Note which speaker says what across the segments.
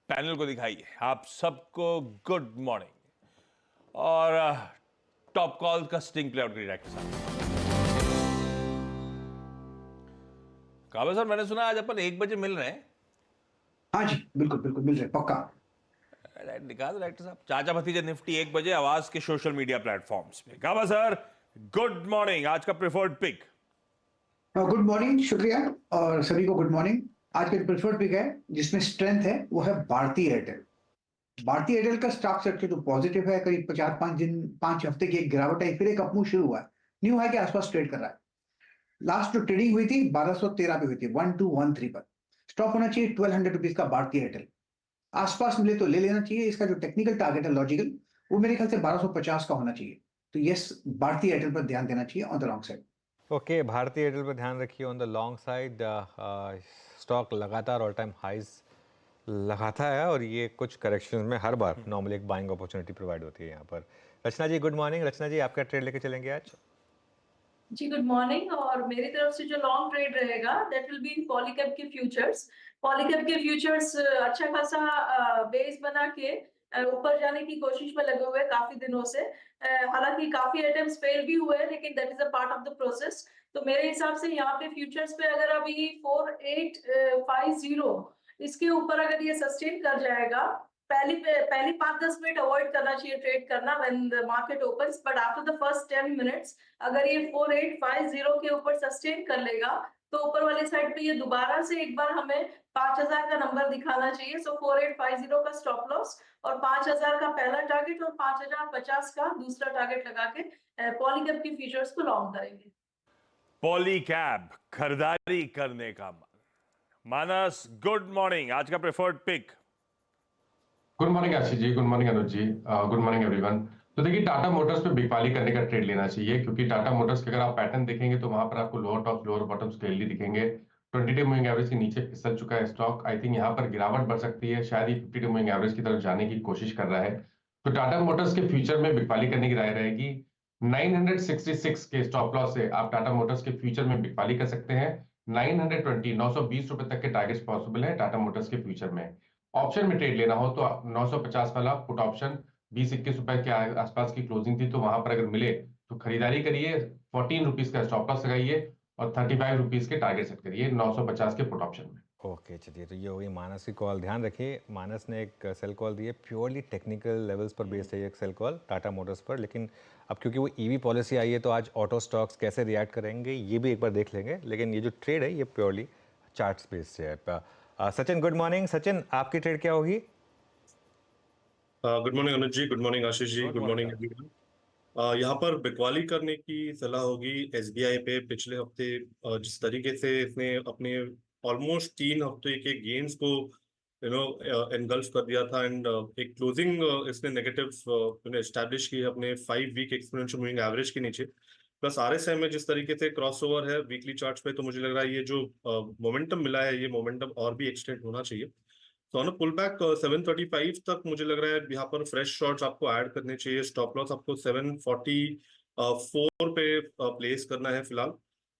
Speaker 1: Panel को दिखाइए। आप सबको गुड मॉर्निंग और टॉप कॉल का स्टिंग प्ले आउट करिए डायरेक्टर साहब। काबा सर, मैंने सुना आज अपन 1 बजे मिल रहे हैं।
Speaker 2: हाँ जी, बिल्कुल बिल्कुल मिल रहे, पक्का।
Speaker 1: निकाल डायरेक्टर साहब, चाचा भतीजे निफ्टी 1 बजे आवाज के सोशल मीडिया प्लेटफॉर्म्स पे। काबा सर, गुड मॉर्निंग। आज का प्रेफर्ड पिक।
Speaker 2: गुड मॉर्निंग, शुक्रिया। और सभी को गुड मॉर्निंग। आज का प्रेफर्ड पिक है जिसमें स्ट्रेंथ है, वो है भारती एयरटेल। भारती एयरटेल का स्टॉक सेक्टर तो पॉजिटिव है, करीब 4-5 हफ्ते की एक गिरावट आई, फिर एक अपमूव शुरू हुआ है, न्यू हाई के आसपास ट्रेड कर रहा है। लास्ट जो ट्रेडिंग हुई थी 1213 पे हुई थी, 1213 पर स्टॉप होना चाहिए 1200 रुपीज का भारती एयरटेल। आसपास मिले तो ले लेना चाहिए। इसका जो टेक्निकल टारगेट है लॉजिकल, वो मेरे ख्याल से 1250 का होना चाहिए। तो यस, भारती एयरटेल पर ध्यान देना चाहिए on the long side.
Speaker 3: Okay, भारतीय एयरटेल पर ध्यान रखिए on the long side. Stock लगातार ऑल टाइम हाइज लगाता है और ये कुछ करेक्शन में हर बार नॉर्मली एक बाइंग अपॉर्चुनिटी प्रोवाइड होती है यहाँ पर। रचना जी, गुड मॉर्निंग। रचना जी, आपका ट्रेड लेके चलेंगे आज?
Speaker 4: जी गुड मॉर्निंग। और मेरी तरफ से जो लॉन्ग ट्रेड रहेगा that will be in Polycab के फ्यूचर्स। पॉलीकैब के फ्यूचर्स अच्छा खासा बेस बना के ऊपर जाने की कोशिश में लगे हुए हैं काफी दिनों से। हालांकि काफी अटेम्प्ट्स फेल भी हुए हैं, लेकिन that is a part of the process. तो मेरे हिसाब से यहाँ पे फ्यूचर्स पे अगर अभी 4850 इसके ऊपर अगर ये सस्टेन कर जाएगा, पहली 5-10 मिनट अवॉइड करना चाहिए ट्रेड करना when the market opens, but after the first 10 minutes अगर ये 4850 के ऊपर सस्टेन कर लेगा तो ऊपर वाली साइड पे ये दोबारा से एक बार हमें 5000 का नंबर दिखाना चाहिए। सो 4850 का स्टॉप लॉस और 5000 का पहला टारगेट और 5050 का दूसरा टारगेट लगा के पॉलीकैब की फ्यूचर्स को लॉन्ग करेंगे।
Speaker 1: पॉलीकैब खरीदारी करने का मन। मानस, गुड मॉर्निंग। आज का preferred pick.
Speaker 5: Good morning Ashish जी, good morning Anuj ji, good morning everyone. तो देखिए, टाटा मोटर्स पे बिकवाली करने का ट्रेड लेना चाहिए, क्योंकि टाटा मोटर्स के अगर आप पैटर्न देखेंगे तो वहां पर आपको lower top lower bottom clearly दिखेंगे। 20 डे मूविंग एवरेज के नीचे फिसल चुका है स्टॉक। आई थिंक यहाँ पर गिरावट बढ़ सकती है, शायद ये 50 डे मूविंग एवरेज की तरफ जाने की कोशिश कर रहा है। तो टाटा मोटर्स के फ्यूचर में बिकवाली करने की राय रहेगी। 966 के स्टॉप लॉस से आप टाटा मोटर्स के फ्यूचर में बिकवाली कर सकते हैं। 920 रुपए तक के टारगेट्स पॉसिबल है टाटा मोटर्स के फ्यूचर में। ऑप्शन में ट्रेड लेना हो तो 950 वाला पुट ऑप्शन 20-21 रुपए के आसपास की क्लोजिंग थी, तो वहां पर अगर मिले तो खरीदारी करिए। 14 रुपीज का स्टॉप लॉस लगाइए और 35 रुपीज के टारगेट सेट करिए 950 के पुट ऑप्शन में।
Speaker 3: ओके, चलिए, तो ये हो गई मानस की कॉल। ध्यान रखिए, मानस ने एक सेल कॉल दी है, प्योरली टेक्निकल लेवल्स पर बेस्ड है एक सेल कॉल टाटा मोटर्स पर। लेकिन अब क्योंकि वो ईवी पॉलिसी आई है तो आज ऑटो स्टॉक्स कैसे रिएक्ट करेंगे ये भी एक बार देख लेंगे। लेकिन ये जो ट्रेड है ये प्योरली चार्ट्स बेस्ड है। Sachin, good morning. सचिन, आपकी ट्रेड क्या होगी?
Speaker 6: Good morning Anuj ji, good morning Ashish जी, गुड मॉर्निंग एवरीवन। यहाँ पर बिकवाली करने की सलाह होगी एसबीआई पे। पिछले हफ्ते जिस तरीके से इसने अपने ऑलमोस्ट 3 हफ्ते के गेन्स को एनगल्फ कर दिया था, एंड एक क्लोजिंग इसने नेगेटिव एस्टैब्लिश की है अपने 5 वीक एक्सपोनेंशियल मूविंग एवरेज के नीचे। प्लस आरएसआई में जिस तरीके से क्रॉसओवर है वीकली चार्ट्स पे, तो मुझे लग रहा है ये जो मोमेंटम मिला है ये मोमेंटम और भी एक्सटेंड होना चाहिए। तो ऑन पुल बैक 735 तक मुझे लग रहा है यहाँ पर फ्रेश शॉट्स आपको ऐड करने चाहिए। स्टॉप लॉस आपको 744 पे प्लेस करना है फिलहाल।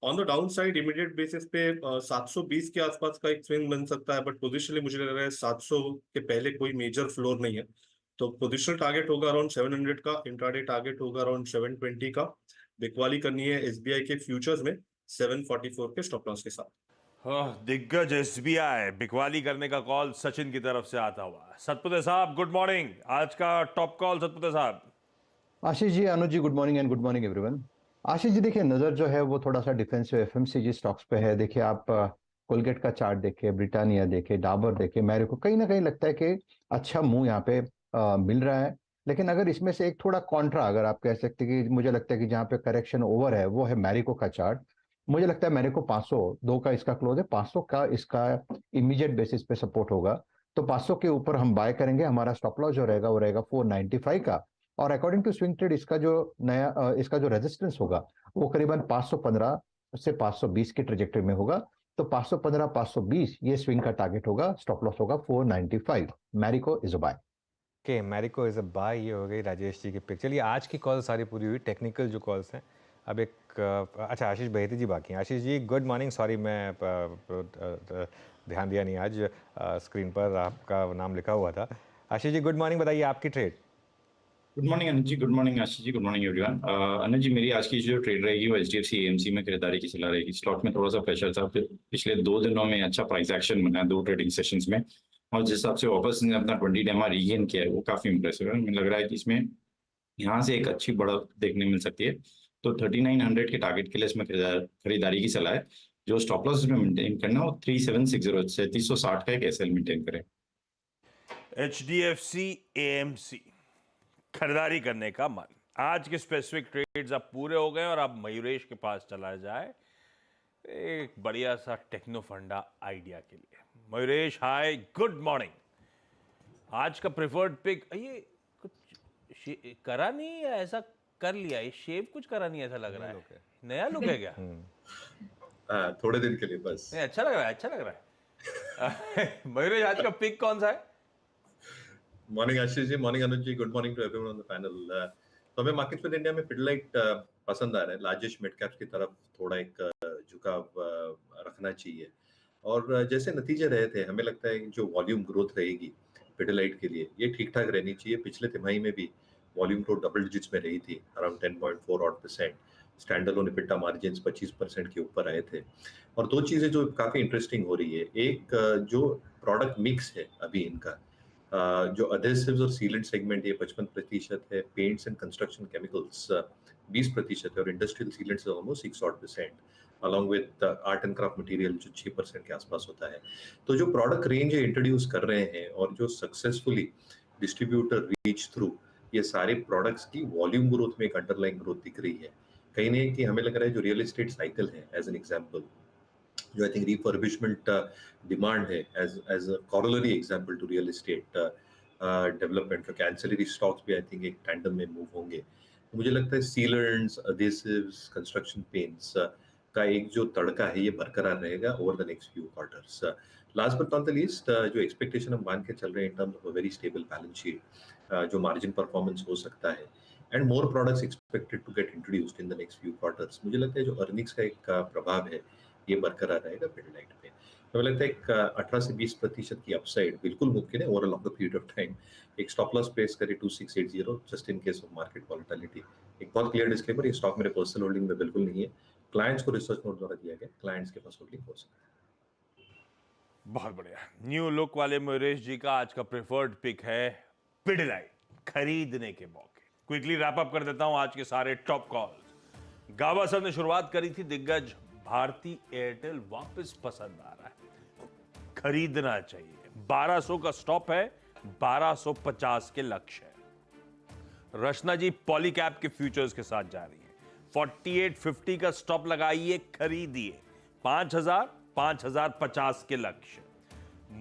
Speaker 6: On the down side immediate basis पे 720 के आसपास का एक स्विंग बन सकता है, बट पोजिशनली मुझे लग रहा है 700 के पहले कोई मेजर फ्लोर नहीं है। तो पोजिशनल टारगेट होगा अराउंड 700 का, इंट्राडे टारगेट होगा अराउंड 720 का। बिकवाली करनी है एसबीआई के फ्यूचर्स में 744 के स्टॉप लॉस के साथ।
Speaker 1: दिग्गज एसबीआई बिकवाली करने का कॉल सचिन की तरफ से आता हुआ। सतपुते साहब, गुड मॉर्निंग। आज का टॉप कॉल सतपुते साहब।
Speaker 7: Ashish ji, Anuj ji, good morning and good morning everyone. Ashish ji, देखिए, नजर जो है वो थोड़ा सा डिफेंसिव एफएमसीजी स्टॉक्स पे है। देखिए, आप कोलगेट का चार्ट देखिए, ब्रिटानिया देखिए, डाबर देखिए, मैरिको, कहीं ना कहीं लगता है कि अच्छा मुंह यहाँ पे मिल रहा है। लेकिन अगर इसमें से एक थोड़ा कॉन्ट्रा अगर आप कह सकते हैं कि मुझे लगता है कि जहाँ पे करेक्शन ओवर है वो है मैरिको का चार्ट। मुझे लगता है मैरिको 502 का इसका क्लोज है, 500 का इसका इमीडिएट बेसिस पे सपोर्ट होगा। तो 500 के ऊपर हम बाय करेंगे। हमारा स्टॉप लॉस जो रहेगा वो रहेगा 495 का। और अकॉर्डिंग टू स्विंग ट्रेड इसका जो नया इसका जो रेजिस्टेंस होगा वो करीबन 515 से 520 की ट्रेजेक्टरी में होगा। तो 515 520 ये स्विंग का टारगेट होगा। स्टॉप लॉस होगा 495। Marico is a buy.
Speaker 3: Okay, Marico is a buy. ये हो गई राजेश जी की पिक। चलिए, आज की कॉल सारी पूरी हुई, टेक्निकल जो कॉल्स हैं। अब एक अच्छा, आशीष बहेती जी बाकी हैं। Ashish ji, good morning. Sorry, मैं ध्यान दिया नहीं आज, स्क्रीन पर आपका नाम लिखा हुआ था। आशीष जी गुड मॉर्निंग, बताइए आपकी trade.
Speaker 8: Good morning Anuj ji, good morning Ashish जी, गुड मॉर्निंग एवरीवन। अनुज जी, मेरी आज की जो ट्रेड रहेगी वो एचडीएफसी एएमसी में खरीदारी की सलाह रहेगी। स्टॉक में थोड़ा सा प्रेशर था, पिछले 2 दिनों में अच्छा प्राइस एक्शन बना है 2 ट्रेडिंग सेशंस में, और जिस हिसाब से वापस ने अपना 20 डेमा रीगेन किया है वो काफी इंप्रेसिव है। मुझे लग रहा है कि इसमें यहाँ से एक अच्छी बढ़त देखने मिल सकती है, तो 3900 के टारगेट के लिए इसमें खरीदारी की सलाह है। जो स्टॉप लॉस में मेंटेन करना वो 3760 3360 का एक एसएल मेंटेन करें।
Speaker 1: HDFC AMC खरीदारी करने का मन। आज के स्पेसिफिक ट्रेड्स अब पूरे हो गए और अब मयूरेश के पास चला जाए एक बढ़िया सा टेक्नो फंडा आइडिया के लिए। मयूरेश हाय, गुड मॉर्निंग। आज का प्रेफर्ड पिक, ये कुछ करा नहीं या ऐसा कर लिया, ये शेप कुछ करा नहीं ऐसा लग रहा है, नया लुक है क्या?
Speaker 9: थोड़े दिन के लिए बस।
Speaker 1: नहीं, अच्छा लग रहा है, अच्छा लग रहा है। मयूरेश आज का पिक कौन सा है?
Speaker 9: Morning Ashish ji, morning Anuj ji, good morning to everyone on the panel. तो हमें मार्केट्स विद इंडिया में पिडिलाइट पसंद आ रहा है। लार्जेस्ट मिड कैप्स की तरफ थोड़ा एक झुकाव रखना चाहिए, और जैसे नतीजे रहे थे हमें लगता है जो वॉल्यूम ग्रोथ रहेगी पिडिलाइट के लिए ये ठीक ठाक रहनी चाहिए। पिछले तिमाही में भी वॉल्यूम ग्रोथ डबल डिजिट्स में रही थी, around 10.4% stand alone EBITDA margins 25% के ऊपर आए थे। और 2 चीजें जो काफी इंटरेस्टिंग हो रही है, एक जो प्रोडक्ट मिक्स है अभी इनका, जो अडेसिव्स और सीलेंट सेगमेंट ये 55% है, पेंट्स एंड कंस्ट्रक्शन केमिकल्स 20% है, और industrial sealants almost 6% along with art and craft material जो 6% के आसपास होता है। तो जो प्रोडक्ट रेंज इंट्रोड्यूस कर रहे हैं और जो सक्सेसफुली डिस्ट्रीब्यूटर रीच थ्रू, ये सारे प्रोडक्ट्स की वॉल्यूम ग्रोथ में एक अंडरलाइन ग्रोथ दिख रही है। कहीं नहीं कि हमें लग रहा है जो रियल एस्टेट साइकिल है एज एन एग्जांपल, जो आई थिंक रिफर्बिशमेंट डिमांड है as a corollary example to real estate development, क्योंकि एंसिलरी स्टॉक्स भी आई थिंक एक टैंडम में मूव होंगे। तो मुझे लगता है सीलेंट्स, अडेसिव्स, कंस्ट्रक्शन पेंट्स का एक जो तड़का है ये बरकरार रहेगा over the next few quarters. Last but not the least, जो एक्सपेक्टेशन हम मान के चल रहे हैं in terms of a very stable balance sheet, जो मार्जिन परफॉर्मेंस हो सकता है, and more products expected to get introduced in the next few quarters, मुझे लगता है जो अर्निंग्स का एक प्रभाव है ये बरकरार रहेगा पिडिलाइट पे। तो मुझे लगता है एक 18 से 20% की अपसाइड बिल्कुल मुमकिन है over a longer period of time. एक स्टॉप लॉस प्लेस करे 2680 just in case of market volatility. एक बहुत क्लियर डिस्क्लेमर, ये स्टॉक मेरे पर्सनल होल्डिंग में बिल्कुल नहीं है, क्लाइंट्स को रिसर्च नोट द्वारा दिया गया, क्लाइंट्स के पास होल्डिंग हो सकता है।
Speaker 1: बहुत बढ़िया, न्यू लुक वाले मयूरेश जी का आज का प्रेफर्ड पिक है पिडिलाइट, खरीदने के मौके। क्विकली रैप अप कर देता हूं आज के सारे टॉप कॉल्स। गावस्कर ने शुरुआत करी थी, दिग्गज भारती एयरटेल वापस पसंद आ रहा है, खरीदना चाहिए। 1200 का स्टॉप है, 1250 के लक्ष्य है। रचना जी पॉलीकैप के फ्यूचर्स के साथ जा रही है, 4850 का स्टॉप लगाइए, खरीदिए। 5000 5050 के लक्ष्य।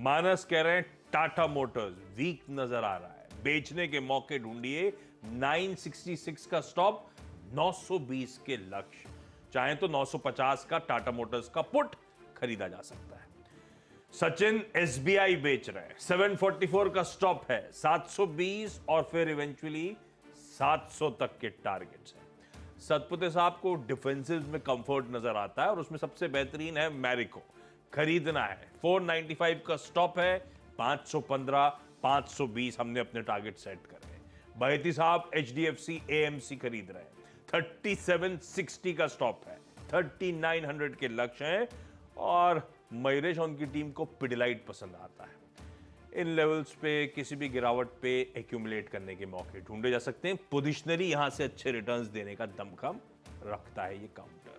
Speaker 1: मानस कह रहे हैं टाटा मोटर्स वीक नजर आ रहा है, बेचने के मौके ढूंढिए। 966 का स्टॉप, 920 के लक्ष्य। चाहे तो 950 का टाटा मोटर्स का पुट खरीदा जा सकता है। सचिन एसबीआई बेच रहे हैं, 744 का स्टॉप है, 720 और फिर इवेंचुअली 700 तक के टारगेट्स हैं। सतपुते साहब को डिफेंसिव में कंफर्ट नजर आता है और उसमें सबसे बेहतरीन है मैरिको, खरीदना है। 495 का स्टॉप है, 515 520 हमने अपने टारगेट सेट कर रहे हैं। बहेती साहब एचडीएफसी एएमसी खरीद रहे हैं, 3760 का स्टॉप है, 3900 के लक्ष्य हैं। और मयूरेश उनकी टीम को पिडिलाइट पसंद आता है। इन लेवल्स पे किसी भी गिरावट पे एक्यूमुलेट करने के मौके ढूंढे जा सकते हैं। पोजिशनरी यहां से अच्छे रिटर्न्स देने का दमखम रखता है ये काउंटर।